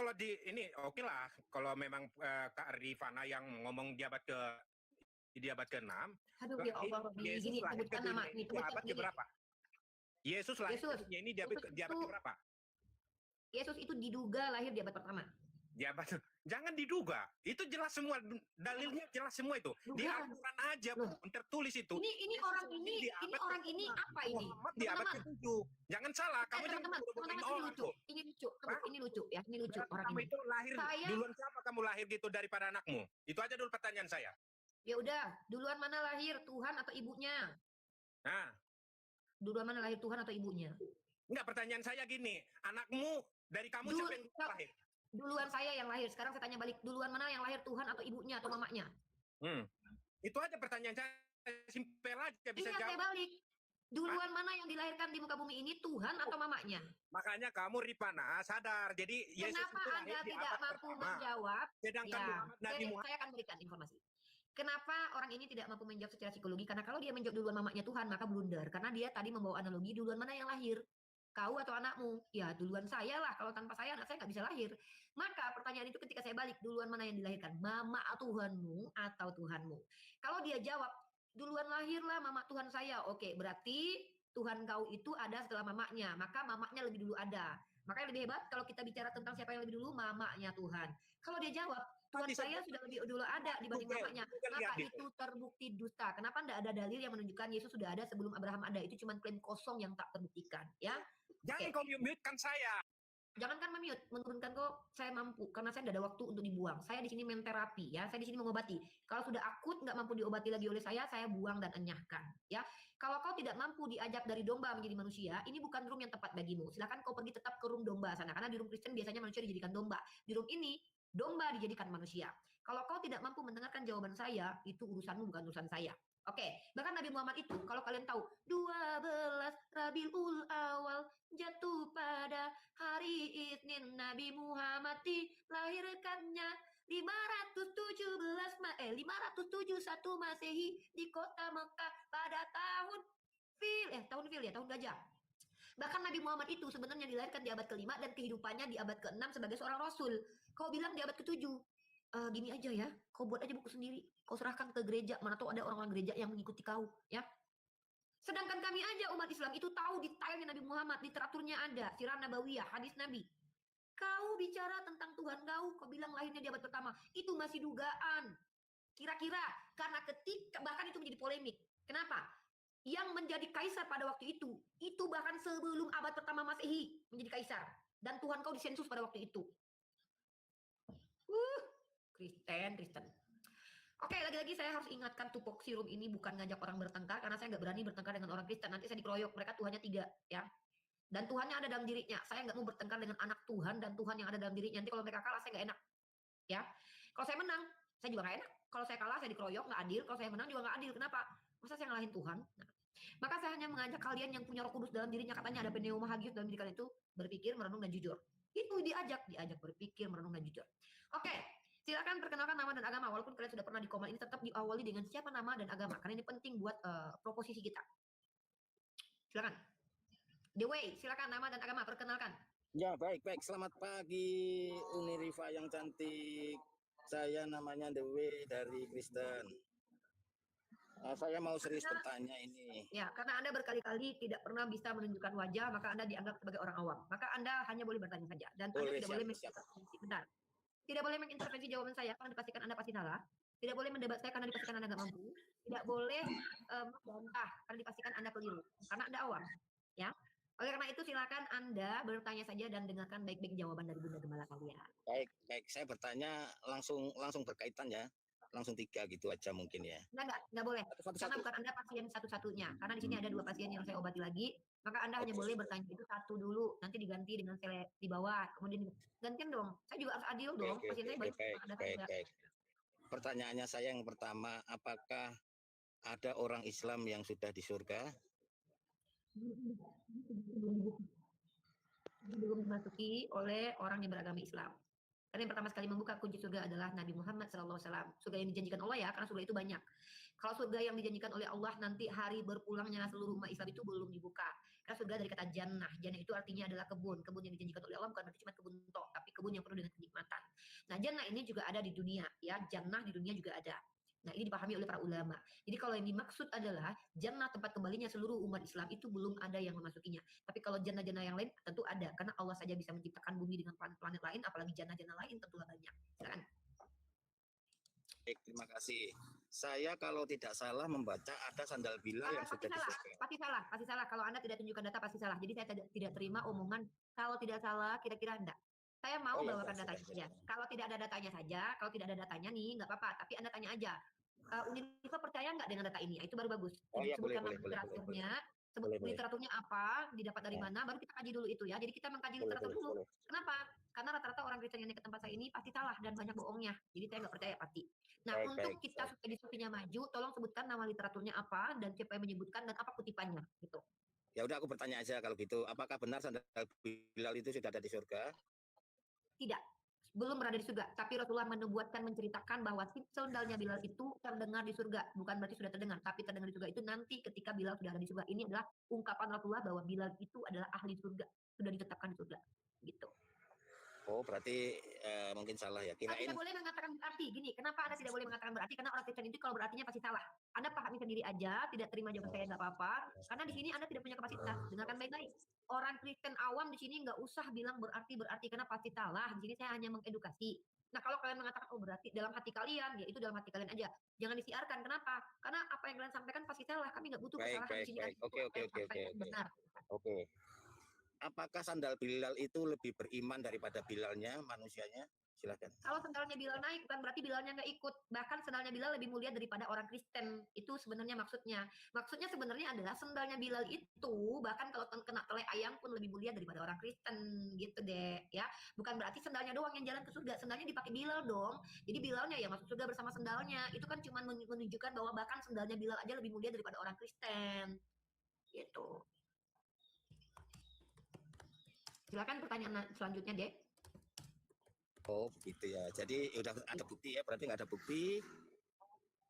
kalau di ini oke lah kalau memang Kak Rifana yang ngomong di abad ke-6. Aduh ya Allah, Yesus gini lahir ke sebutkan nama, dunia ini di abad ke berapa? Yesus lahir ke dunia ini di abad ke berapa? Yesus itu diduga lahir di abad pertama. Di abad, jangan diduga, itu jelas semua, dalilnya jelas semua itu. Di Al-Quran aja tertulis itu. Ini orang ini apa ini? Muhammad di abad ke-7. Jangan salah, kamu jangan teman-teman ini lucu ya, ini lucu orang kamu ini. itu lahir duluan siapa kamu lahir gitu daripada anakmu? Itu aja dulu pertanyaan saya. Ya udah, duluan mana lahir, Tuhan atau ibunya? Nah, duluan mana lahir, Tuhan atau ibunya? Enggak, pertanyaan saya gini, anakmu dari kamu siapa yang lahir? Duluan saya yang lahir. Sekarang saya tanya balik, duluan mana yang lahir, Tuhan atau ibunya atau mamanya? Itu aja pertanyaan saya, simpel aja bisa jawab. Saya balik. Duluan mana yang dilahirkan di muka bumi ini, Tuhan atau mamanya? Makanya kamu Rifana sadar. Jadi kenapa Yesus Anda tidak mampu menjawab? Sedangkan Nabi Muhammad. Saya akan berikan informasi. Kenapa orang ini tidak mampu menjawab secara psikologi? Karena kalau dia menjawab duluan mamanya Tuhan, maka blunder. Karena dia tadi membawa analogi duluan mana yang lahir. Kau atau anakmu? Ya duluan saya lah. Kalau tanpa saya anak saya nggak bisa lahir. Maka pertanyaan itu ketika saya balik, duluan mana yang dilahirkan? Mama Tuhanmu atau Tuhanmu? Kalau dia jawab, duluan lahirlah mama Tuhan saya. Oke, berarti Tuhan kau itu ada setelah mamanya. Maka mamanya lebih dulu ada. Makanya lebih hebat kalau kita bicara tentang siapa yang lebih dulu, mamanya Tuhan. Kalau dia jawab, Tuhan saya sudah lebih dulu ada dibanding mamanya, maka itu terbukti dusta. Kenapa tidak ada dalil yang menunjukkan Yesus sudah ada sebelum Abraham ada? Itu cuma klaim kosong yang tak terbuktikan. Ya. Jangan kau mute-kan saya. Jangankan memute, menurunkan kok saya mampu karena saya tidak ada waktu untuk dibuang. Saya di sini main terapi ya, saya di sini mengobati. Kalau sudah akut nggak mampu diobati lagi oleh saya buang dan enyahkan. Ya, kalau kau tidak mampu diajak dari domba menjadi manusia, ini bukan room yang tepat bagimu. Silakan kau pergi tetap ke room domba sana, karena di room Kristen biasanya manusia dijadikan domba. Di room ini domba dijadikan manusia. Kalau kau tidak mampu mendengarkan jawaban saya, itu urusanmu bukan urusan saya. Oke, bahkan Nabi Muhammad itu, kalau kalian tahu, 12 Rabiul Awal jatuh pada hari Isnin, Nabi Muhammad dilahirkannya 571 Masehi di kota Mekah pada tahun tahun gajah. Bahkan Nabi Muhammad itu sebenarnya dilahirkan di abad ke-5 dan kehidupannya di abad ke-6 sebagai seorang rasul. Kau bilang di abad ke-7. Gini aja ya, kau buat aja buku sendiri, kau serahkan ke gereja, mana tahu ada orang-orang gereja yang mengikuti kau, ya. Sedangkan kami aja umat Islam itu tahu detailnya Nabi Muhammad, literaturnya ada, sirah nabawiyah, hadis Nabi. Kau bicara tentang Tuhan kau bilang lahirnya di abad pertama, itu masih dugaan. Kira-kira karena ketika bahkan itu menjadi polemik. Kenapa? Yang menjadi kaisar pada waktu itu bahkan sebelum abad pertama Masehi menjadi kaisar, dan Tuhan kau disensus pada waktu itu. Kristen. Oke, lagi-lagi saya harus ingatkan tupoksi room ini bukan ngajak orang bertengkar, karena saya nggak berani bertengkar dengan orang Kristen. Nanti saya dikeroyok, mereka Tuhannya 3, ya. Dan Tuhannya ada dalam dirinya. Saya nggak mau bertengkar dengan anak Tuhan dan Tuhan yang ada dalam dirinya. Nanti kalau mereka kalah, saya nggak enak. Ya, kalau saya menang, saya juga nggak enak. Kalau saya kalah, saya dikeroyok, nggak adil. Kalau saya menang juga nggak adil. Kenapa? Masa saya ngalahin Tuhan? Nah, maka saya hanya mengajak kalian yang punya Roh Kudus dalam dirinya, katanya ada pneuma hagios dalam diri kalian itu, berpikir, merenung, dan jujur. Itu diajak berpikir, merenung, dan jujur. Oke. Silakan perkenalkan nama dan agama. Walaupun kalian sudah pernah di komen ini, tetap diawali dengan siapa nama dan agama, karena ini penting buat proposisi kita. Silakan. Dewi, silakan nama dan agama, perkenalkan. Ya, baik. Selamat pagi Uni Rifa yang cantik. Saya namanya Dewi dari Kristen. Saya mau serius bertanya ini. Ya, karena Anda berkali-kali tidak pernah bisa menunjukkan wajah, maka Anda dianggap sebagai orang awam. Maka Anda hanya boleh bertanya saja. Dan Anda tidak boleh mengintervensi. Benar. Tidak boleh mengintervensi jawaban saya karena dipastikan Anda pasti salah. Tidak boleh mendebat saya karena dipastikan Anda nggak mampu. Tidak boleh membantah karena dipastikan Anda keliru. Karena Anda awam. Ya. Oleh karena itu silakan Anda bertanya saja dan dengarkan baik-baik jawaban dari Bunda Gembala kalian. Baik. Saya bertanya langsung berkaitan ya. Langsung 3 gitu aja mungkin ya. Nggak boleh. Karena bukan Anda pasien satu-satunya. Karena di sini ada 2 pasien yang saya obati lagi. Maka Anda hanya boleh bertanya itu 1 dulu. Nanti diganti dengan saya di bawah. Kemudian gantian dong. Saya juga harus adil dong. Pasien saya baik. Pertanyaannya saya yang pertama, apakah ada orang Islam yang sudah di surga? Belum dimasuki oleh orang yang beragama Islam. Karena yang pertama sekali membuka kunci surga adalah Nabi Muhammad SAW. Surga yang dijanjikan Allah ya, karena surga itu banyak. Kalau surga yang dijanjikan oleh Allah nanti hari berpulangnya seluruh umat Islam itu belum dibuka. Karena surga dari kata jannah. Jannah itu artinya adalah kebun. Kebun yang dijanjikan oleh Allah bukan berarti cuma kebun tok, tapi kebun yang penuh dengan kenikmatan. Nah, jannah ini juga ada di dunia, ya. Jannah di dunia juga ada. Nah, ini dipahami oleh para ulama. Jadi kalau yang dimaksud adalah jannah tempat kembalinya seluruh umat Islam itu belum ada yang memasukinya. Tapi kalau jannah-jannah yang lain tentu ada, karena Allah saja bisa menciptakan bumi dengan planet-planet lain, apalagi jannah-jannah lain tentulah banyak. Silakan. Baik, terima kasih. Saya kalau tidak salah membaca ada sandal Bilal yang Pasti sudah salah, disurga. pasti salah. Kalau Anda tidak tunjukkan data pasti salah. Jadi saya tidak terima omongan kalau tidak salah, kira-kira enggak. Saya mau Oh, ya, bawakan sudah, datanya sudah, saja. sudah. Kalau tidak ada datanya saja, kalau tidak ada datanya nih nggak apa-apa. Tapi Anda tanya aja. Unilever percaya nggak dengan data ini? Itu baru bagus. Oh ya, boleh, Sebutkan boleh, nama boleh, boleh, literaturnya, sebut boleh, boleh. literaturnya apa, didapat dari Ya. mana, baru kita kaji dulu itu ya. Jadi kita mengkaji Boleh, literatur boleh, dulu. boleh. Kenapa? Karena rata-rata orang Kristen yang naik ke tempat saya ini pasti salah dan banyak bohongnya. Jadi saya nggak percaya pasti. Nah, Baik, untuk baik, kita baik. supaya diskusinya maju, tolong sebutkan nama literaturnya apa dan siapa yang menyebutkan dan apa kutipannya gitu. Ya udah, aku bertanya aja kalau gitu. Apakah benar sandal Bilal itu sudah ada di surga? Tidak, belum berada di surga. Tapi Rasulullah menubuatkan, menceritakan bahwa sandalnya Bilal itu terdengar di surga. Bukan berarti sudah terdengar, tapi terdengar di surga itu nanti ketika Bilal sudah ada di surga. Ini adalah ungkapan Rasulullah bahwa Bilal itu adalah ahli surga, sudah ditetapkan di surga. Gitu. Oh, berarti mungkin salah ya. Anda Kirain tidak boleh mengatakan berarti. Gini, kenapa Anda tidak boleh mengatakan berarti? Karena orang Kristen itu kalau berartinya pasti salah. Anda pahami sendiri aja, tidak terima jawaban saya nggak apa-apa. Karena di sini Anda tidak punya kapasitas. Dengarkan baik-baik. Orang Kristen awam di sini nggak usah bilang berarti karena pasti salah. Di sini saya hanya mengedukasi. Nah, kalau kalian mengatakan oh berarti dalam hati kalian, ya itu dalam hati kalian aja. Jangan disiarkan. Kenapa? Karena apa yang kalian sampaikan pasti salah. Kami nggak butuh baik, kesalahan baik, di sini. baik. Oke, oke, oke, oke, oke. Benar. Oke. Apakah sandal Bilal itu lebih beriman daripada Bilalnya, manusianya? Silakan. Kalau sendalnya Bilal naik bukan berarti Bilalnya nggak ikut. Bahkan sendalnya Bilal lebih mulia daripada orang Kristen. Itu sebenarnya maksudnya. Maksudnya sebenarnya adalah sendalnya Bilal itu bahkan kalau kena tele ayam pun lebih mulia daripada orang Kristen gitu deh ya. Bukan berarti sendalnya doang yang jalan ke surga. Sendalnya dipakai Bilal dong. Jadi Bilalnya ya masuk surga bersama sendalnya. Itu kan cuma menunjukkan bahwa bahkan sendalnya Bilal aja lebih mulia daripada orang Kristen. Gitu. Silakan pertanyaan selanjutnya, Dek. Oh, begitu ya. Jadi udah ada bukti ya, berarti nggak ada bukti.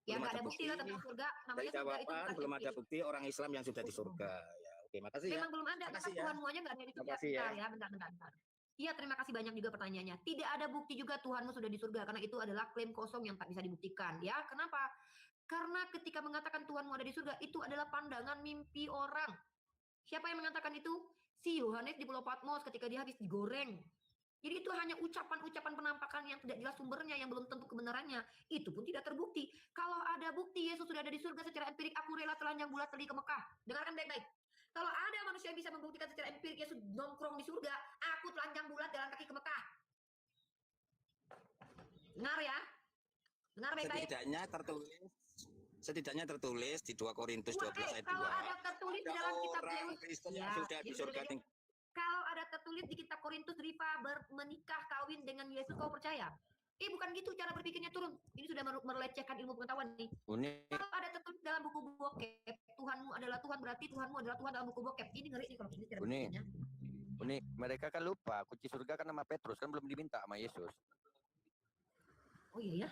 Ya Belum nggak ada ada bukti lah tentang surga. dari Namanya surga itu jawaban bukan belum ada empiri. bukti orang Islam yang sudah di surga. Ya, oke, makasih ya. Memang belum ada, karena Makasih ya. Tuhanmu aja nggak ada di surga. Makasih ya. Bentar ya, bentar. Iya, terima kasih banyak juga pertanyaannya. Tidak ada bukti juga Tuhanmu sudah di surga, karena itu adalah klaim kosong yang tak bisa dibuktikan. Ya, kenapa? Karena ketika mengatakan Tuhanmu ada di surga, itu adalah pandangan mimpi orang. Siapa yang mengatakan itu? Si Yohanes di Pulau Patmos ketika dia habis digoreng. Jadi itu hanya ucapan-ucapan penampakan yang tidak jelas sumbernya, yang belum tentu kebenarannya. Itu pun tidak terbukti. Kalau ada bukti Yesus sudah ada di surga secara empirik, aku rela telanjang bulat pergi ke Mekah. Dengarkan baik-baik. Kalau ada manusia yang bisa membuktikan secara empirik Yesus nongkrong di surga, aku telanjang bulat jalan kaki ke Mekah. Dengar ya. Dengar baik-baik. Setidaknya tertulis di 2 Korintus 12 ayat 2. Kalau ada tertulis di dalam kitab orang Kristen yang sudah di surga. Kalau ada tertulis di kitab Korintus Rifa menikah kawin dengan Yesus, kau percaya? Bukan gitu cara berpikirnya turun. Ini sudah melecehkan ilmu pengetahuan nih. Kalau ada tertulis dalam buku bokep, Tuhanmu adalah Tuhan, berarti Tuhanmu adalah Tuhan dalam buku bokep. Ini ngeri nih kalau ini cara berpikirnya. Unik, mereka kan lupa kunci surga kan nama Petrus, kan belum diminta sama Yesus. Oh iya ya.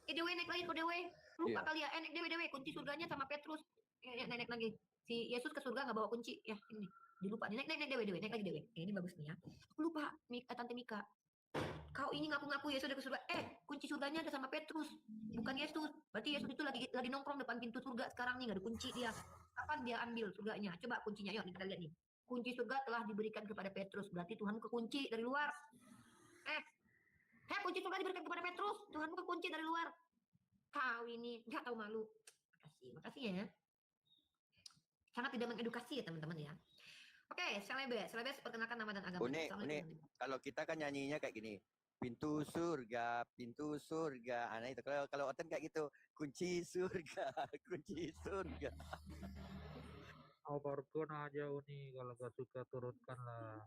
Dewe naik lagi ke Dewe. Lupa kali ya. Naik Dewe kunci surganya sama Petrus. Naik lagi. Si Yesus ke surga nggak bawa kunci. Ya ini dilupa. Naik Dewe. Naik lagi Dewe. Ini bagus nih ya. Lupa Tante Mika. Kau ini ngaku-ngaku Yesus udah ke surga. Kunci surganya ada sama Petrus, bukan Yesus. Berarti Yesus itu lagi nongkrong depan pintu surga sekarang nih, nggak ada kunci dia. Kapan dia ambil surganya? Coba kuncinya, yuk kita lihat nih. Kunci surga telah diberikan kepada Petrus. Berarti Tuhan kekunci dari luar. Kunci surga diberikan kepada Petrus. Tuhan kekunci dari luar. Kau ini nggak tahu malu. Makasih ya. Sangat tidak mengedukasi ya teman-teman ya. Oke, Selebes perkenalkan nama dan agama. Unik. Kalau kita kan nyanyinya kayak gini. Pintu surga. Nah itu kalau Oten kayak gitu. Kunci surga. Oportun aja Uni, kalau gak suka turunkan lah.